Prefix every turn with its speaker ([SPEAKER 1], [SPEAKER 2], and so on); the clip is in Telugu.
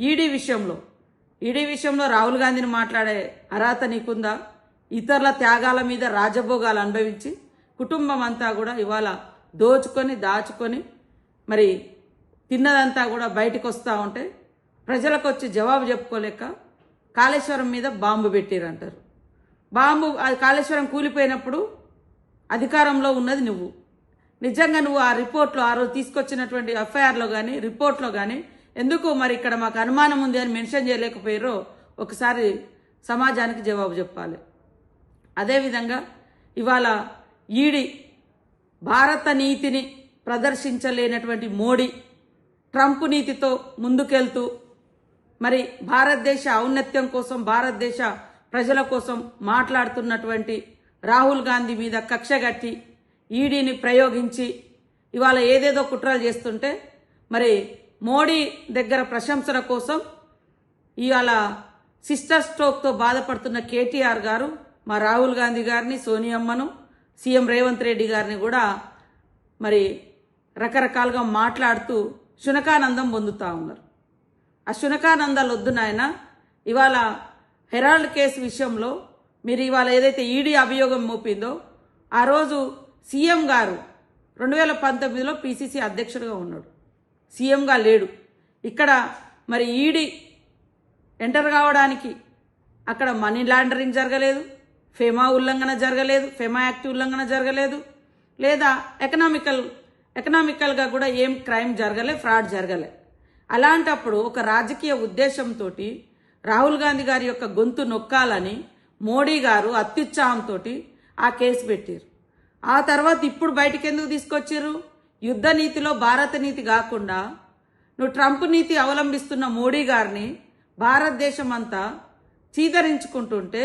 [SPEAKER 1] ఈడీ విషయంలో రాహుల్ గాంధీని మాట్లాడే అర్హత నీకుందా? ఇతరుల త్యాగాల మీద రాజభోగాలు అనుభవించి కుటుంబం అంతా కూడా ఇవాళ దోచుకొని దాచుకొని మరి తిన్నదంతా కూడా బయటకు వస్తూ ఉంటే ప్రజలకు వచ్చి జవాబు చెప్పుకోలేక కాళేశ్వరం మీద బాంబు పెట్టిరంటారు. కాళేశ్వరం కూలిపోయినప్పుడు అధికారంలో ఉన్నది నువ్వు. నిజంగా నువ్వు ఆ రిపోర్ట్లో ఆ రోజు తీసుకొచ్చినటువంటి ఎఫ్ఐఆర్లో కానీ రిపోర్ట్లో కానీ ఎందుకు మరి ఇక్కడ మాకు అనుమానం ఉంది అని మెన్షన్ చేయలేకపోయారో ఒకసారి సమాజానికి జవాబు చెప్పాలి. అదేవిధంగా ఇవాళ ఈడీ భారత నీతిని ప్రదర్శించలేనటువంటి మోడీ ట్రంప్ నీతితో ముందుకెళ్తూ మరి భారతదేశ ఔన్నత్యం కోసం భారతదేశ ప్రజల కోసం మాట్లాడుతున్నటువంటి రాహుల్ గాంధీ మీద కక్షగట్టి ఈడీని ప్రయోగించి ఇవాళ ఏదేదో కుట్రలు చేస్తుంటే మరి మోడీ దగ్గర ప్రశంసల కోసం ఇవాళ సిస్టర్ స్ట్రోక్తో బాధపడుతున్న కేటీఆర్ గారు మా రాహుల్ గాంధీ గారిని, సోనియమ్మను, సీఎం రేవంత్ రెడ్డి గారిని కూడా మరి రకరకాలుగా మాట్లాడుతూ శునకానందం పొందుతూ ఉన్నారు. ఆ శునకానందాలు వద్దు నాయన. ఇవాళ హెరాల్డ్ కేసు విషయంలో మీరు ఇవాళ ఏదైతే ఈడీ అభియోగం మోపిందో ఆ రోజు సీఎం గారు 2019లో పీసీసీ అధ్యక్షుడిగా ఉన్నాడు, సీఎంగా లేడు. ఇక్కడ మరి ఈడీ ఎంటర్ కావడానికి అక్కడ మనీ లాండరింగ్ జరగలేదు, ఫెమా ఉల్లంఘన జరగలేదు, ఫెమా యాక్ట్ ఉల్లంఘన జరగలేదు, లేదా ఎకనామికల్గా కూడా ఏం క్రైమ్ జరగలే, ఫ్రాడ్ జరగలే. అలాంటప్పుడు ఒక రాజకీయ ఉద్దేశంతో రాహుల్ గాంధీ గారి యొక్క గొంతు నొక్కాలని మోడీ గారు అత్యుత్సాహంతో ఆ కేసు పెట్టారు. ఆ తర్వాత ఇప్పుడు బయటికి ఎందుకు తీసుకొచ్చారు? యుద్ధ నీతిలో భారత నీతి కాకుండా నువ్వు ట్రంప్ నీతి అవలంబిస్తున్న మోడీ గారిని భారతదేశం అంతా చీదరించుకుంటుంటే